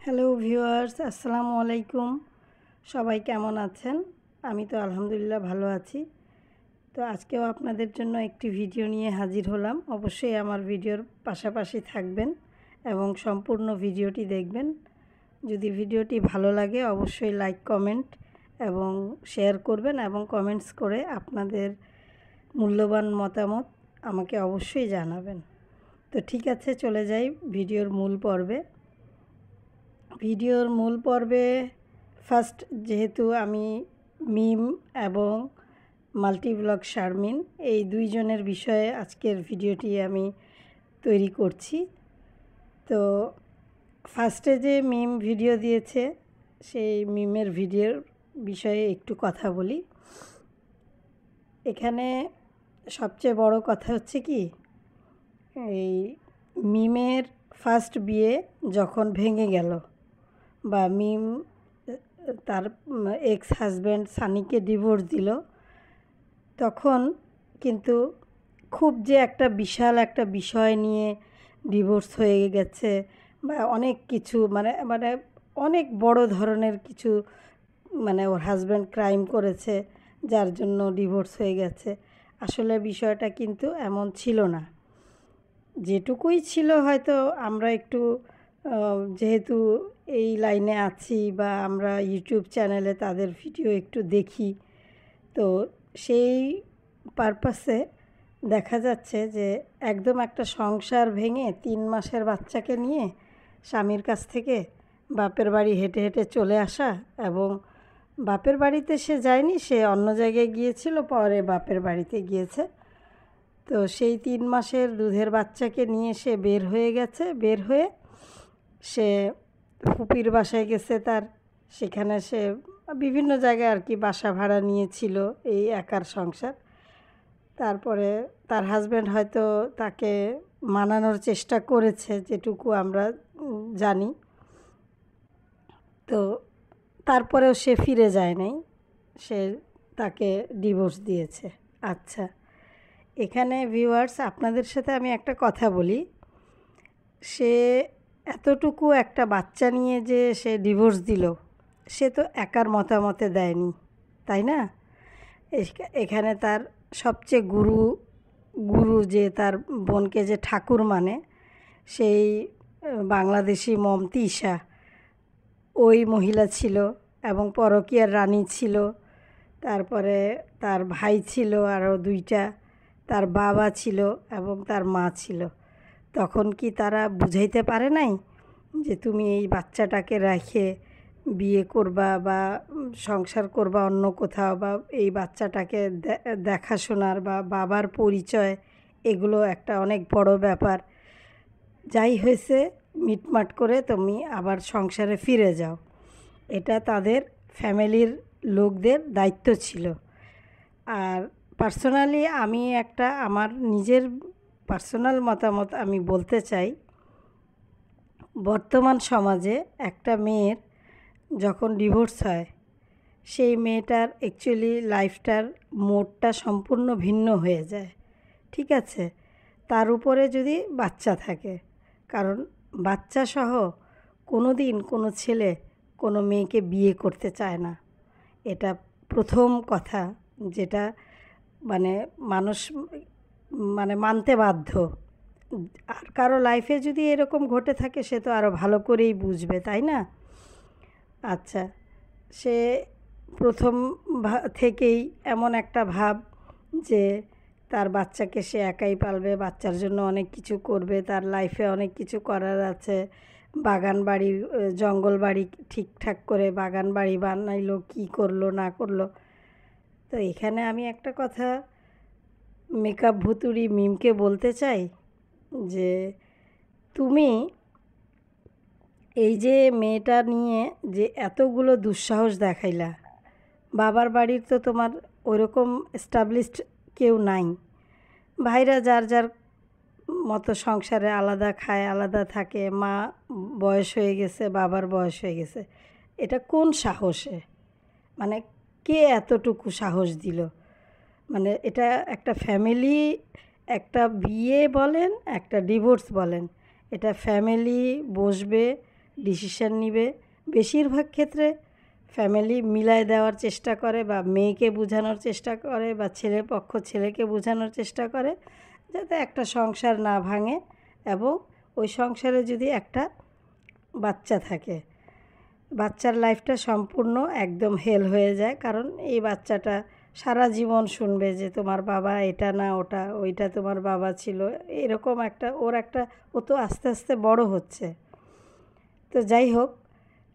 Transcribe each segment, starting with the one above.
Hello viewers, আসসালামু আলাইকুম। সবাই কেমন আছেন? আমি তো আলহামদুলিল্লাহ ভালো আছি। তো আজকেও আপনাদের জন্য একটি ভিডিও নিয়ে হাজির হলাম। অবশ্যই আমার ভিডিওর পাশাপাশি থাকবেন এবং সম্পূর্ণ ভিডিওটি দেখবেন। যদি ভিডিওটি ভালো লাগে অবশ্যই লাইক, কমেন্ট এবং শেয়ার করবেন এবং কমেন্টস করে আপনাদের মূল্যবান মতামত আমাকে অবশ্যই জানাবেন। তো ঠিক আছে, চলে যাই ভিডিওর মূল পর্বে। ফার্স্ট যেহেতু আমি মিম এবং মাল্টিব্লগ শারমিন এই দুইজনের বিষয়ে আজকের ভিডিওটি আমি তৈরি করছি। তো ফার্স্টে যে মিম ভিডিও দিয়েছে সেই মিমের ভিডিওর বিষয়ে একটু কথা বলি। এখানে সবচেয়ে বড় কথা হচ্ছে কি, এই মিমের ফার্স্ট বিয়ে যখন ভেঙে গেল বা মিম তার এক্স হাজব্যান্ড সানিকে ডিভোর্স দিল, তখন কিন্তু খুব যে একটা বিশাল একটা বিষয় নিয়ে ডিভোর্স হয়ে গেছে বা অনেক কিছু মানে মানে অনেক বড় ধরনের কিছু, মানে ওর হাজব্যান্ড ক্রাইম করেছে যার জন্য ডিভোর্স হয়ে গেছে, আসলে বিষয়টা কিন্তু এমন ছিল না। যেটুকুই ছিল হয়তো আমরা একটু যেহেতু এই লাইনে আছি বা আমরা ইউটিউব চ্যানেলে তাদের ভিডিও একটু দেখি, তো সেই পারপাসে দেখা যাচ্ছে যে একদম একটা সংসার ভেঙে 3 মাসের বাচ্চাকে নিয়ে স্বামীর কাছ থেকে বাপের বাড়ি হেঁটে হেঁটে চলে আসা, এবং বাপের বাড়িতে সে যায়নি, সে অন্য জায়গায় গিয়েছিল, পরে বাপের বাড়িতে গিয়েছে। তো সেই 3 মাসের দুধের বাচ্চাকে নিয়ে সে বের হয়ে গেছে, বের হয়ে সে ফুপির বাসায় গেছে তার, সেখানে সে বিভিন্ন জায়গায় আর কি বাসা ভাড়া নিয়েছিল, এই একার সংসার। তারপরে তার হাজব্যান্ড হয়তো তাকে মানানোর চেষ্টা করেছে, যেটুকু আমরা জানি। তো তারপরেও সে ফিরে যায় নাই, সে তাকে ডিভোর্স দিয়েছে। আচ্ছা, এখানে ভিউয়ার্স আপনাদের সাথে আমি একটা কথা বলি, সে এতটুকু একটা বাচ্চা নিয়ে যে সে ডিভোর্স দিল, সে তো একার মতামতে দেয়নি, তাই না? এখানে তার সবচেয়ে গুরু যে তার বোনকে যে ঠাকুর মানে, সেই বাংলাদেশি মমতি ঈশা ওই মহিলা ছিল, এবং পরকীয়ার রানী ছিল। তারপরে তার ভাই ছিল আরও 2টা, তার বাবা ছিল এবং তার মা ছিল। তখন কি তারা বুঝাইতে পারে নাই যে তুমি এই বাচ্চাটাকে রেখে বিয়ে করবা বা সংসার করবা অন্য কোথাও, বা এই বাচ্চাটাকে দেখাশোনার বা বাবার পরিচয়, এগুলো একটা অনেক বড় ব্যাপার। যাই হয়েছে মিটমাট করে তুমি আবার সংসারে ফিরে যাও, এটা তাদের ফ্যামিলির লোকদের দায়িত্ব ছিল। আর পার্সোনালি আমি একটা আমার নিজের পার্সোনাল মতামত আমি বলতে চাই, বর্তমান সমাজে একটা মেয়ের যখন ডিভোর্স হয়, সেই মেয়েটার অ্যাকচুয়ালি লাইফটার মোডটা সম্পূর্ণ ভিন্ন হয়ে যায়। ঠিক আছে, তার উপরে যদি বাচ্চা থাকে, কারণ বাচ্চা সহ কোনো দিন কোনো ছেলে কোনো মেয়েকে বিয়ে করতে চায় না, এটা প্রথম কথা, যেটা মানে মানুষ মানে মানতে বাধ্য। আর কারো লাইফে যদি এরকম ঘটে থাকে সে তো আরও ভালো করেই বুঝবে, তাই না? আচ্ছা, সে প্রথম থেকেই এমন একটা ভাব যে তার বাচ্চাকে সে একাই পালবে, বাচ্চার জন্য অনেক কিছু করবে, তার লাইফে অনেক কিছু করার আছে, বাগান বাড়ি জঙ্গল বাড়ি ঠিকঠাক করে বাগান বাড়ি বানাইলো, কী করলো না করলো। তো এখানে আমি একটা কথা মেকআপ ভুতুড়ি মিমকে বলতে চাই যে তুমি এই যে মেয়েটা নিয়ে যে এতগুলো দুঃসাহস দেখাইলা, বাবার বাড়ির তো তোমার ওইরকম এস্টাবলিশড কেউ নাই, ভাইরা যার যার মতো সংসারে আলাদা খায় আলাদা থাকে, মা বয়স হয়ে গেছে, বাবার বয়স হয়ে গেছে, এটা কোন সাহসে, মানে কে এতটুকু সাহস দিল? মানে এটা একটা ফ্যামিলি, একটা বিয়ে বলেন একটা ডিভোর্স বলেন, এটা ফ্যামিলি বসবে, ডিসিশন নিবে। বেশিরভাগ ক্ষেত্রে ফ্যামিলি মিলায় দেওয়ার চেষ্টা করে বা মেয়েকে বোঝানোর চেষ্টা করে বা ছেলে পক্ষ ছেলেকে বোঝানোর চেষ্টা করে যাতে একটা সংসার না ভাঙে এবং ওই সংসারে যদি একটা বাচ্চা থাকে, বাচ্চার লাইফটা সম্পূর্ণ একদম হেল হয়ে যায়। কারণ এই বাচ্চাটা সারা জীবন শুনবে যে তোমার বাবা এটা না ওটা, ওইটা তোমার বাবা ছিল, এরকম একটা ও তো আস্তে আস্তে বড় হচ্ছে। তো যাই হোক,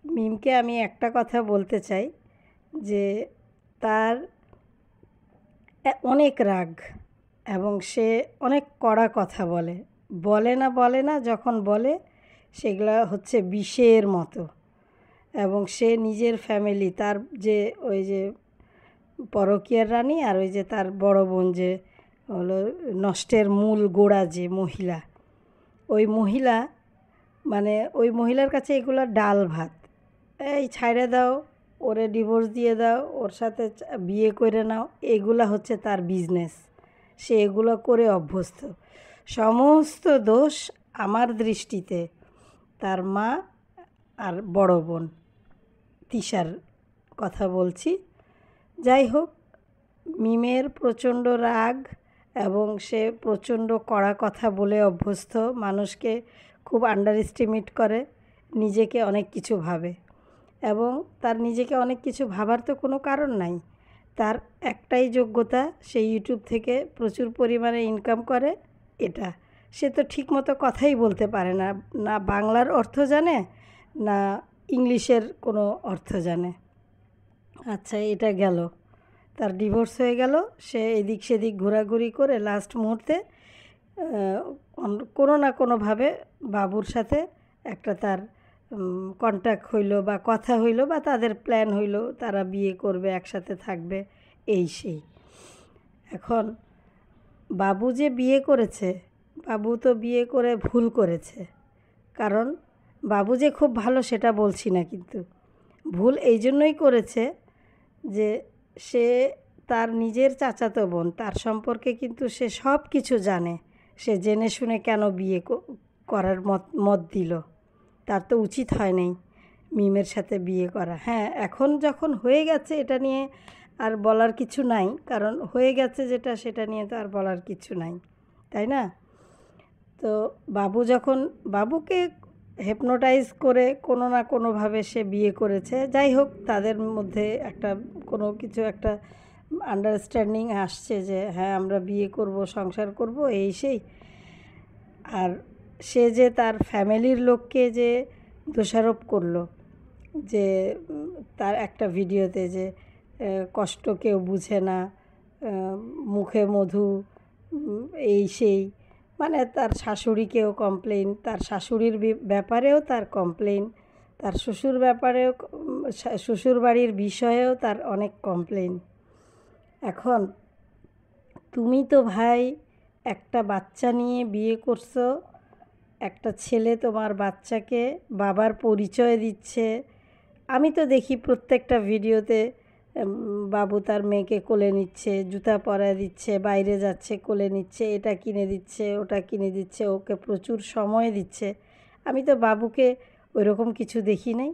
মিমকে আমি একটা কথা বলতে চাই যে তার অনেক রাগ এবং সে অনেক কড়া কথা বলে না যখন বলে সেগুলা হচ্ছে বিষের মতো। এবং সে নিজের ফ্যামিলি, তার যে ওই যে পরকীয়ার রানী আর ওই যে তার বড় বোন যে হলো নষ্টের মূল গোড়া যে মহিলা, ওই মহিলা মানে ওই মহিলার কাছে এগুলো ডাল ভাত। এই ছাইড়ে দাও, ওরে ডিভোর্স দিয়ে দাও, ওর সাথে বিয়ে করে নাও, এগুলা হচ্ছে তার বিজনেস। সে এগুলো করে অভ্যস্ত। সমস্ত দোষ আমার দৃষ্টিতে তার মা আর বড় বোন তিশার কথা বলছি। যাই হোক, মিমের প্রচণ্ড রাগ এবং সে প্রচণ্ড কড়া কথা বলে অভ্যস্ত, মানুষকে খুব আন্ডার এস্টিমেট করে, নিজেকে অনেক কিছু ভাবে এবং তার নিজেকে অনেক কিছু ভাবার তো কোনো কারণ নাই। তার একটাই যোগ্যতা, সে ইউটিউব থেকে প্রচুর পরিমাণে ইনকাম করে, এটা। সে তো ঠিকমতো কথাই বলতে পারে না, না বাংলার অর্থ জানে না ইংলিশের কোনো অর্থ জানে। আচ্ছা, এটা গেল, তার ডিভোর্স হয়ে গেল, সে এদিক সেদিক ঘোরাঘুরি করে লাস্ট মুহূর্তে কোনো না কোনোভাবে বাবুর সাথে একটা তার কন্ট্যাক্ট হইলো বা কথা হইলো বা তাদের প্ল্যান হইলো, তারা বিয়ে করবে, একসাথে থাকবে, এই সেই। এখন বাবু যে বিয়ে করেছে, বাবু তো বিয়ে করে ভুল করেছে। কারণ বাবু যে খুব ভালো সেটা বলছি না, কিন্তু ভুল এই জন্যই করেছে যে সে তার নিজের চাচাতো বোন, তার সম্পর্কে কিন্তু সে সব কিছু জানে। সে জেনে শুনে কেন বিয়ে করার মত দিল? তার তো উচিত হয় নাই মিমের সাথে বিয়ে করা। হ্যাঁ, এখন যখন হয়ে গেছে এটা নিয়ে আর বলার কিছু নাই, কারণ হয়ে গেছে যেটা, সেটা নিয়ে তো আর বলার কিছু নাই, তাই না? তো বাবু যখন বাবুকে হিপনোটাইজ করে কোনো না কোনোভাবে সে বিয়ে করেছে। যাই হোক, তাদের মধ্যে একটা কোনো কিছু একটা আন্ডারস্ট্যান্ডিং আসছে যে হ্যাঁ আমরা বিয়ে করব, সংসার করব, এই সেই। আর সে যে তার ফ্যামিলির লোককে যে দোষারোপ করলো যে তার একটা ভিডিওতে যে কষ্ট কেউ বুঝে না, মুখে মধু, এই সেই, মানে তার শাশুড়িকেও কমপ্লেন, তার শাশুড়ির ব্যাপারেও তার কমপ্লেন, তার শ্বশুর ব্যাপারেও, শ্বশুর বাড়ির বিষয়েও তার অনেক কমপ্লেন। এখন তুমি তো ভাই একটা বাচ্চা নিয়ে বিয়ে করছো, একটা ছেলে তোমার বাচ্চাকে বাবার পরিচয় দিচ্ছে। আমি তো দেখি প্রত্যেকটা ভিডিওতে বাবু তার মেয়েকে কোলে নিচ্ছে, জুতা পরায় দিচ্ছে, বাইরে যাচ্ছে কোলে নিচ্ছে, এটা কিনে দিচ্ছে, ওটা কিনে দিচ্ছে, ওকে প্রচুর সময় দিচ্ছে। আমি তো বাবুকে ওইরকম কিছু দেখি নাই।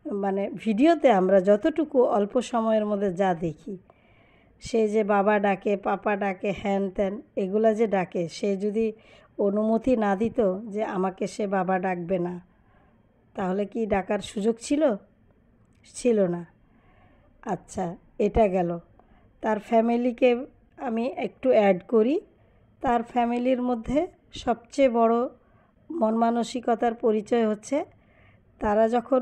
মানে ভিডিওতে আমরা যতটুকু অল্প সময়ের মধ্যে যা দেখি, সে যে বাবা ডাকে, পাপা ডাকে, হ্যান ত্যান এগুলা যে ডাকে, সে যদি অনুমতি না দিত যে আমাকে সে বাবা ডাকবে না, তাহলে কি ডাকার সুযোগ ছিল? ছিল না। আচ্ছা, এটা গেল। তার ফ্যামিলিকে আমি একটু অ্যাড করি। তার ফ্যামিলির মধ্যে সবচেয়ে বড় মন মানসিকতার পরিচয় হচ্ছে তারা যখন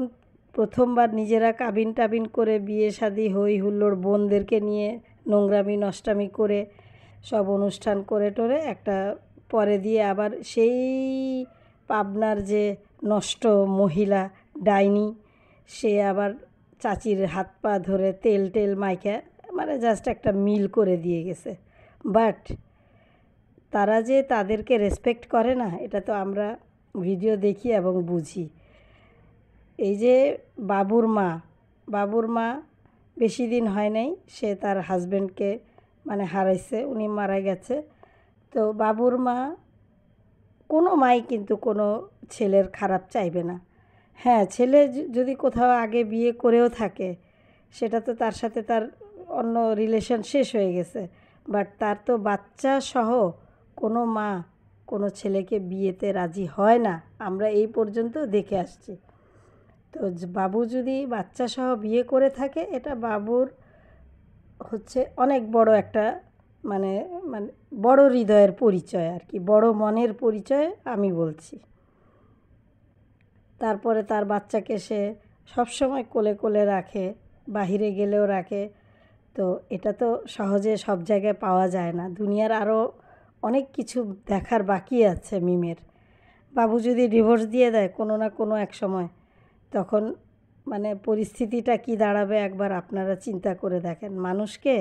প্রথমবার নিজেরা কাবিন টাবিন করে বিয়ে শাদি হই হুল্লোড়, বোনদেরকে নিয়ে নোংরামি নষ্টামি করে সব অনুষ্ঠান করে টোরে একটা পরে দিয়ে আবার সেই পাবনার যে নষ্ট মহিলা ডাইনি, সে আবার চাচির হাত পা ধরে তেল টেল মাইখা মানে জাস্ট একটা মিল করে দিয়ে গেছে। বাট তারা যে তাদেরকে রেসপেক্ট করে না, এটা তো আমরা ভিডিও দেখি এবং বুঝি। এই যে বাবুর মা বেশি দিন হয় নাই সে তার হাজব্যান্ডকে মানে হারাইছে, উনি মারা গেছে। তো বাবুর মা, কোনো মাই কিন্তু কোনো ছেলের খারাপ চাইবে না। হ্যাঁ, ছেলে যদি কোথাও আগে বিয়ে করেও থাকে, সেটা তো তার সাথে তার অন্য রিলেশন শেষ হয়ে গেছে, বাট তার তো বাচ্চা সহ কোনো মা কোনো ছেলেকে বিয়েতে রাজি হয় না। আমরা এই পর্যন্ত দেখে আসছি। তো বাবু যদি বাচ্চা সহ বিয়ে করে থাকে, এটা বাবুর হচ্ছে অনেক বড় একটা মানে মানে বড় হৃদয়ের পরিচয় আর কি, বড় মনের পরিচয় আমি বলছি। তারপরে তার বাচ্চাকে সে সবসময় কোলে কোলে রাখে, বাহিরে গেলেও রাখে। তো এটা তো সহজে সব জায়গায় পাওয়া যায় না। দুনিয়ার আরও অনেক কিছু দেখার বাকি আছে মিমের। বাবু যদি ডিভোর্স দিয়ে দেয় কোনো না কোনো এক সময়, তখন মানে পরিস্থিতিটা কি দাঁড়াবে একবার আপনারা চিন্তা করে দেখেন। মানুষকে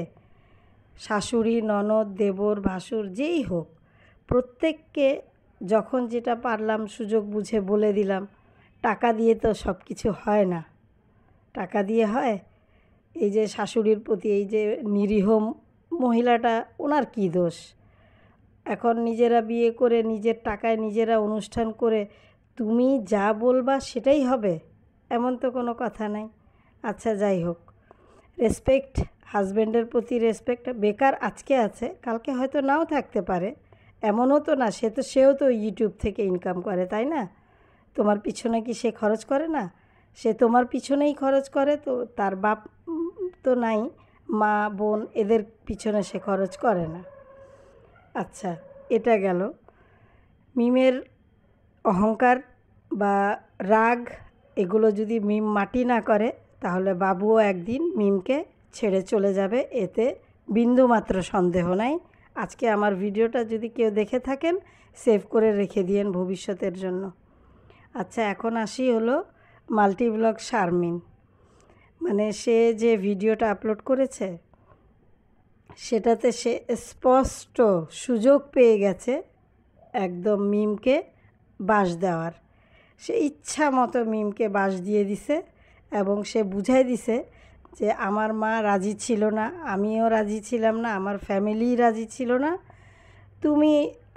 শাশুড়ি, ননদ, দেবর, ভাসুর যেই হোক, প্রত্যেককে যখন যেটা পারলাম সুযোগ বুঝে বলে দিলাম। টাকা দিয়ে তো সব কিছু হয় না। টাকা দিয়ে হয়? এই যে শাশুড়ির প্রতি এই যে নিরীহ মহিলাটা, ওনার কী দোষ? এখন নিজেরা বিয়ে করে নিজের টাকায় নিজেরা অনুষ্ঠান করে তুমি যা বলবা সেটাই হবে, এমন তো কোনো কথা নাই। আচ্ছা, যাই হোক, রেসপেক্ট, হাজব্যান্ডের প্রতি রেসপেক্ট। বেকার আজকে আছে, কালকে হয়তো নাও থাকতে পারে, এমনও তো না। সেও তো ইউটিউব থেকে ইনকাম করে, তাই না? তোমার পিছনে কি সে খরচ করে না? সে তোমার পিছনেই খরচ করে। তো তার বাপ তো নাই, মা, বোন, এদের পিছনে সে খরচ করে না। আচ্ছা, এটা গেল। মিমের অহংকার বা রাগ, এগুলো যদি মিম মাটি না করে, তাহলে বাবুও একদিন মিমকে ছেড়ে চলে যাবে, এতে বিন্দুমাত্র সন্দেহ নাই। আজকে আমার ভিডিওটা যদি কেউ দেখে থাকেন, সেভ করে রেখে দিয়েন ভবিষ্যতের জন্য। আচ্ছা, এখন আসি হলো মাল্টিব্লগ শারমিন। মানে সে যে ভিডিওটা আপলোড করেছে, সেটাতে সে স্পষ্ট সুযোগ পেয়ে গেছে একদম মিমকে বাঁশ দেওয়ার। সে ইচ্ছা মতো মিমকে বাঁশ দিয়ে দিছে এবং সে বুঝাই দিছে যে আমার মা রাজি ছিল না, আমিও রাজি ছিলাম না, আমার ফ্যামিলি রাজি ছিল না। তুমি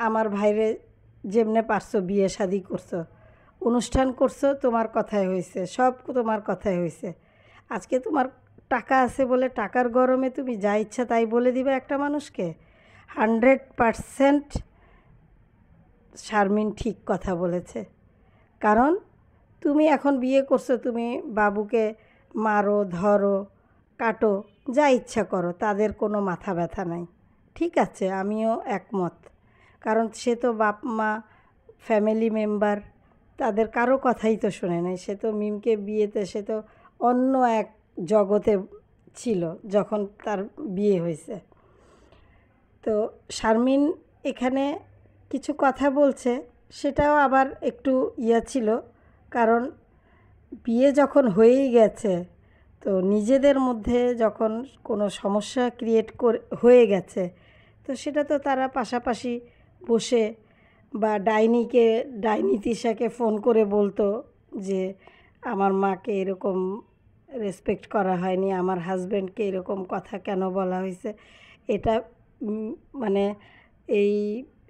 আমার ভাইরে যেমনে পারছো বিয়ে শাদি করছো, অনুষ্ঠান করছো, তোমার কথাই হয়েছে, সব তোমার কথাই হয়েছে। আজকে তোমার টাকা আছে বলে টাকার গরমে তুমি যা ইচ্ছা তাই বলে দিবে একটা মানুষকে? 100% শারমিন ঠিক কথা বলেছে। কারণ তুমি এখন বিয়ে করছো, তুমি বাবুকে মারো, ধরো, কাটো, যা ইচ্ছা করো, তাদের কোনো মাথা ব্যথা নাই। ঠিক আছে, আমিও একমত। কারণ সে তো বাপ মা, ফ্যামিলি মেম্বার, তাদের কারো কথাই তো শোনে নাই। সে তো মিমকে বিয়েতে সে তো অন্য এক জগতে ছিল যখন তার বিয়ে হয়েছে। তো শারমিন এখানে কিছু কথা বলছে, সেটাও আবার একটু ছিল। কারণ বিয়ে যখন হয়েই গেছে, তো নিজেদের মধ্যে যখন কোনো সমস্যা ক্রিয়েট হয়ে গেছে, তো সেটা তো তারা পাশাপাশি বসে বা ডাইনি তিশাকে ফোন করে বলতো যে আমার মাকে এরকম রেসপেক্ট করা হয়নি, আমার হাজব্যান্ডকে এরকম কথা কেন বলা হয়েছে। এটা মানে এই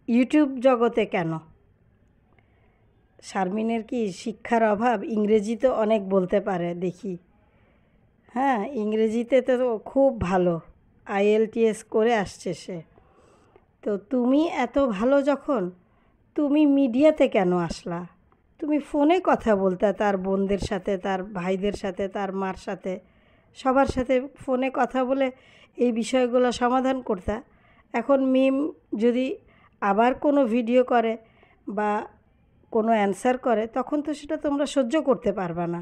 ইউটিউব জগতে কেন? শারমিনের কি শিক্ষার অভাব? ইংরেজি তো অনেক বলতে পারে দেখি। হ্যাঁ, ইংরেজিতে তো খুব ভালো, IELTS করে আসছে সে। তো তুমি এত ভালো যখন, তুমি মিডিয়াতে কেন আসলা? তুমি ফোনে কথা বলতে তার বোনদের সাথে, তার ভাইদের সাথে, তার মার সাথে, সবার সাথে ফোনে কথা বলে এই বিষয়গুলো সমাধান করতে। এখন মিম যদি আবার কোনো ভিডিও করে বা কোনো অ্যান্সার করে, তখন তো সেটা তোমরা সহ্য করতে পারবা না,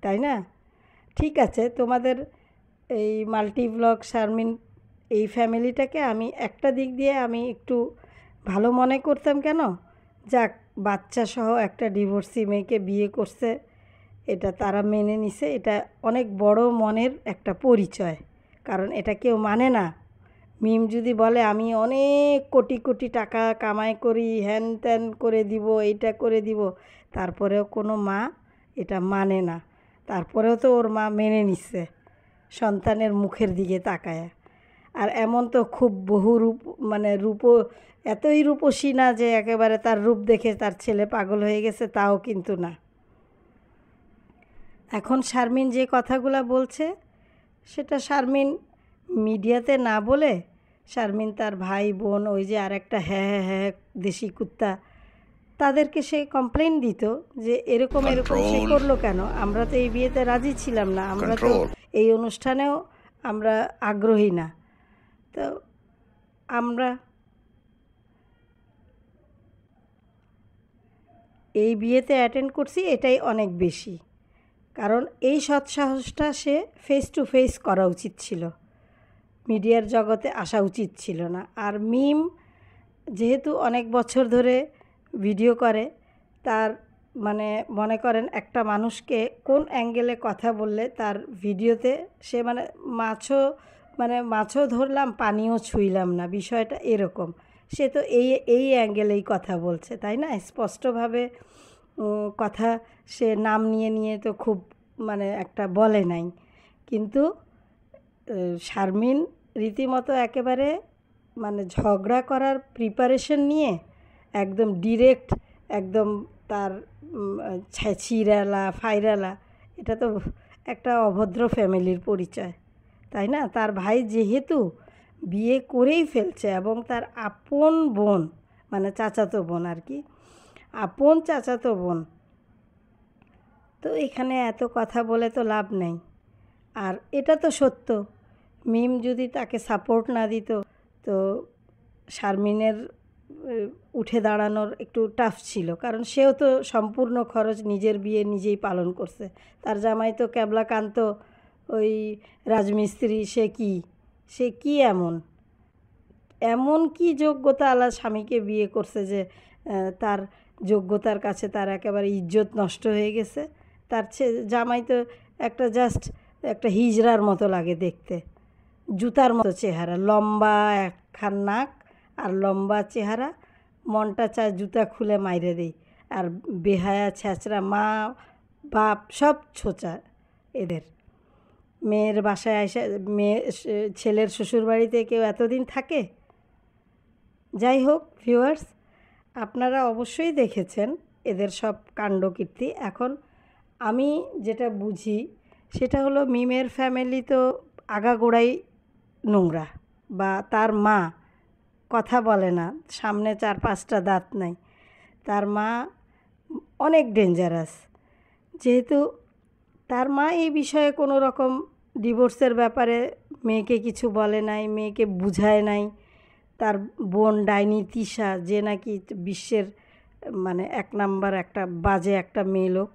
তাই না? ঠিক আছে, তোমাদের এই মাল্টিব্লগ শারমিন এই ফ্যামিলিটাকে আমি একটা দিক দিয়ে আমি একটু ভালো মনে করতাম। কেন? যাক, বাচ্চা সহ একটা ডিভোর্সি মেয়েকে বিয়ে করছে, এটা তারা মেনে নিছে, এটা অনেক বড় মনের একটা পরিচয়। কারণ এটা কেউ মানে না। মিম যদি বলে আমি অনেক কোটি কোটি টাকা কামাই করি, হ্যান ত্যান করে দিব, এইটা করে দিব, তারপরেও কোনো মা এটা মানে না। তারপরেও তো ওর মা মেনে নিচ্ছে সন্তানের মুখের দিকে তাকায়। আর এমন তো খুব বহু রূপ, মানে এতই রূপসী না যে একেবারে তার রূপ দেখে তার ছেলে পাগল হয়ে গেছে, তাও কিন্তু না। এখন শারমিন যে কথাগুলো বলছে সেটা শারমিন মিডিয়াতে না বলে শারমিন তার ভাই বোন ওই যে আরেকটা হ্যাঁ হ্যাঁ হ্যাঁ দেশি কুত্তা তাদেরকে সে কমপ্লেন দিত যে এরকম এরকম সে করলো কেন, আমরা তো এই বিয়েতে রাজি ছিলাম না, আমরা তো এই অনুষ্ঠানেও আমরা আগ্রহী না। তো আমরা এই বিয়েতে অ্যাটেন্ড করছি এটাই অনেক বেশি, কারণ এই সৎসাহসটা সে ফেস টু ফেস করা উচিত ছিল, মিডিয়ার জগতে আসা উচিত ছিল না। আর মিম যেহেতু অনেক বছর ধরে ভিডিও করে, তার মানে মনে করেন একটা মানুষকে কোন অ্যাঙ্গেলে কথা বললে তার ভিডিওতে সে মাছও ধরলাম পানিও ছুঁইলাম না, বিষয়টা এরকম। সে তো এই অ্যাঙ্গেলেই কথা বলছে, তাই না? স্পষ্টভাবে কথা সে নাম নিয়ে নিয়ে তো খুব একটা বলে নাই, কিন্তু শারমিন রীতিমতো একেবারে ঝগড়া করার প্রিপারেশন নিয়ে একদম ডিরেক্ট একদম তার ছিঁড়ালা ফাইরালা, এটা তো একটা অভদ্র ফ্যামিলির পরিচয়, তাই না? তার ভাই যেহেতু বিয়ে করেই ফেলছে এবং তার আপন বোন চাচাতো বোন আর কি, আপন চাচাতো বোন, তো এখানে এত কথা বলে তো লাভ নেই। আর এটা তো সত্য, মিম যদি তাকে সাপোর্ট না দিত তো শারমিনের উঠে দাঁড়ানোর একটু টাফ ছিল, কারণ সেও তো সম্পূর্ণ খরচ নিজের বিয়ে নিজেই পালন করছে। তার জামাই তো ক্যাবলাকান্ত ওই রাজমিস্ত্রি, সে কি এমন কি যোগ্যতা আলা স্বামীকে বিয়ে করছে যে তার যোগ্যতার কাছে তার একেবারে ইজ্জত নষ্ট হয়ে গেছে। তার জামাই তো একটা হিজড়ার মতো লাগে দেখতে, জুতার মতো চেহারা, লম্বা একখান নাক আর লম্বা চেহারা, মনটা চায় জুতা খুলে মাইরে দেই। আর বেহায়া ছ্যাঁচড়া মা বাপ সব ছোচা এদের। মেয়ের বাসায় এসে ছেলের শ্বশুরবাড়িতে কেউ এতদিন থাকে? যাই হোক ভিউয়ার্স, আপনারা অবশ্যই দেখেছেন এদের সব কাণ্ডকীর্তি। এখন আমি যেটা বুঝি সেটা হলো মিমের ফ্যামিলি তো আগাগোড়াই নোংরা, বা তার মা কথা বলে না, সামনে 4-5টা দাঁত নাই, তার মা অনেক ডেঞ্জারাস। যেহেতু তার মা এই বিষয়ে কোনো রকম ডিভোর্সের ব্যাপারে মেয়েকে কিছু বলে নাই, মেয়েকে বুঝায় নাই। তার বোন ডাইনি তিশা, যে নাকি বিশ্বের 1 নাম্বার একটা বাজে একটা মেয়ে লোক,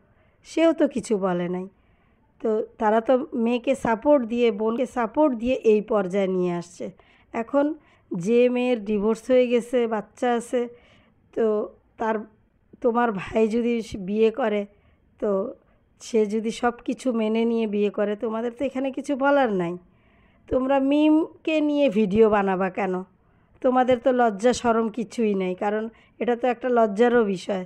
সেও তো কিছু বলে নাই। তো তারা তো মেয়েকে সাপোর্ট দিয়ে, বোনকে সাপোর্ট দিয়ে এই পর্যায়ে নিয়ে আসছে। এখন যে মেয়ের ডিভোর্স হয়ে গেছে, বাচ্চা আছে, তো তোমার ভাই যদি বিয়ে করে, তো সে যদি সব কিছু মেনে নিয়ে বিয়ে করে, তোমাদের তো এখানে কিছু বলার নাই। তোমরা মিমকে নিয়ে ভিডিও বানাবা কেন? তোমাদের তো লজ্জা শরম কিছুই নেই, কারণ এটা তো একটা লজ্জারও বিষয়।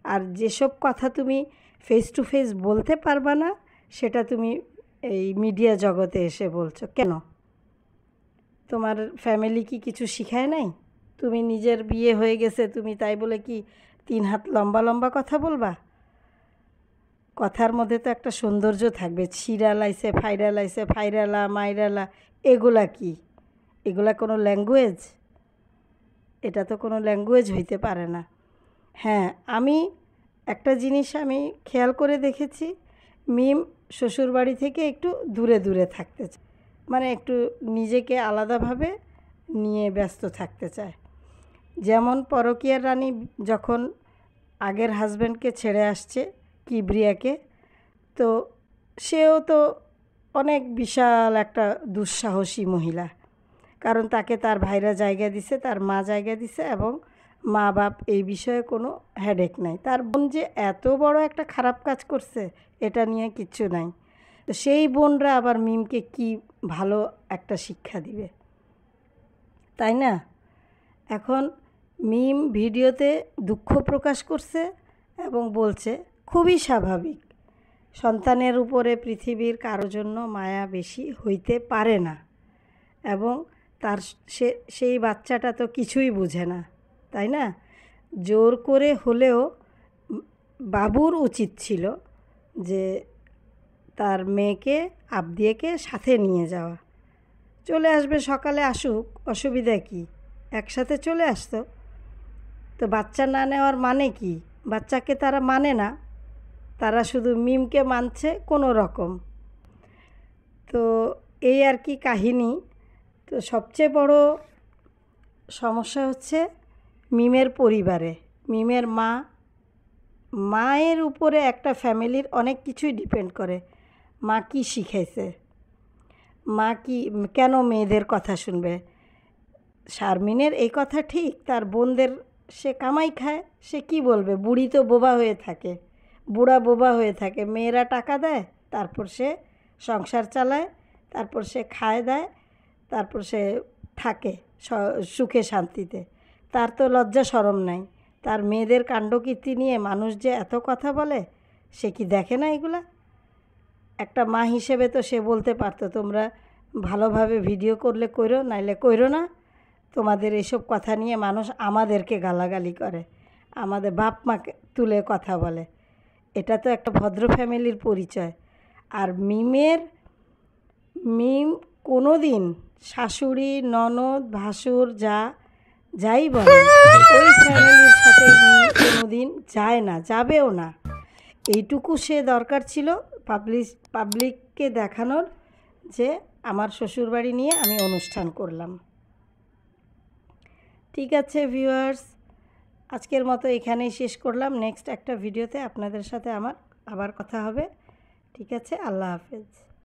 আর যেসব কথা তুমি ফেস টু ফেস বলতে পারবা না, সেটা তুমি এই মিডিয়া জগতে এসে বলছো কেন? তোমার ফ্যামিলি কি কিছু শিখায় নাই? তুমি নিজের বিয়ে হয়ে গেছে, তুমি তাই বলে কি 3 হাত লম্বা লম্বা কথা বলবা? কথার মধ্যে তো একটা সৌন্দর্য থাকবে। ছিঁড়ালাইছে ফাইরালাইছে, ফাইরালা মাইরালা, এগুলা কি? এগুলা কোনো ল্যাঙ্গুয়েজ? এটা তো কোনো ল্যাঙ্গুয়েজ হইতে পারে না। হ্যাঁ, আমি একটা জিনিস আমি খেয়াল করে দেখেছি, মিম শ্বশুরবাড়ি থেকে একটু দূরে দূরে থাকতে চায়, একটু নিজেকে আলাদাভাবে নিয়ে ব্যস্ত থাকতে চায়। যেমন পরকীয়ার রানী যখন আগের হাজব্যান্ডকে ছেড়ে আসছে কিবরিয়াকে, তো সেও তো অনেক বিশাল একটা দুঃসাহসী মহিলা, কারণ তাকে তার ভাইরা জায়গা দিছে, তার মা জায়গা দিছে, এবং মা বাপ এই বিষয়ে কোনো হেডেক নাই। তার বোন যে এত বড় একটা খারাপ কাজ করছে এটা নিয়ে কিচ্ছু নাই। তো সেই বোনরা আবার মিমকে কি ভালো একটা শিক্ষা দিবে, তাই না? এখন মিম ভিডিওতে দুঃখ প্রকাশ করছে এবং বলছে খুবই স্বাভাবিক, সন্তানের উপরে পৃথিবীর কারো জন্য মায়া বেশি হইতে পারে না, এবং তার সেই বাচ্চাটা তো কিছুই বুঝে না, তাই না? জোর করে হলেও বাবুর উচিত ছিল যে তার মেয়েকে আবদিয়াকে সাথে নিয়ে যাওয়া। চলে আসবে, সকালে আসুক, অসুবিধা কি, একসাথে চলে আসতো। তো বাচ্চা না নেওয়ার মানে কি? বাচ্চাকে তারা মানে না, তারা শুধু মিমকে মানছে কোনো রকম। তো এই আর কি কাহিনী। তো সবচেয়ে বড় সমস্যা হচ্ছে মিমের পরিবারে। মিমের মায়ের উপরে একটা ফ্যামিলির অনেক কিছুই ডিপেন্ড করে। মা কী শিখাইছে, মা কি কেন মেয়েদের কথা শুনবে। শারমিনের এই কথা ঠিক, তার বোনদের সে কামাই খায়, সে কি বলবে? বুড়ি তো বোবা হয়ে থাকে, বুড়া বোবা হয়ে থাকে। মেয়েরা টাকা দেয়, তারপর সে সংসার চালায়, তারপর সে খায় দেয়, তারপর সে থাকে সুখে শান্তিতে। তার তো লজ্জা শরম নাই। তার মেয়েদের কাণ্ডকীর্তি নিয়ে মানুষ যে এত কথা বলে, সে কি দেখে না এগুলা? একটা মা হিসেবে তো সে বলতে পারতো, তোমরা ভালোভাবে ভিডিও করলে কইরো, নাইলে কইরো না। তোমাদের এসব কথা নিয়ে মানুষ আমাদেরকে গালাগালি করে, আমাদের বাপ মাকে তুলে কথা বলে। এটা তো একটা ভদ্র ফ্যামিলির পরিচয়। আর মিম কোনো দিন শাশুড়ি, ননদ, ভাসুর যাই বলে ওই ফ্যামিলির সাথে কোনো দিন যায় না, যাবেও না। এইটুকু সে দরকার ছিল পাবলিককে দেখানোর, যে আমার শ্বশুরবাড়ি নিয়ে আমি অনুষ্ঠান করলাম। ঠিক আছে ভিউয়ার্স, আজকের মতো এখানেই শেষ করলাম। নেক্সট একটা ভিডিওতে আপনাদের সাথে আমার আবার কথা হবে। ঠিক আছে, আল্লাহ হাফেজ।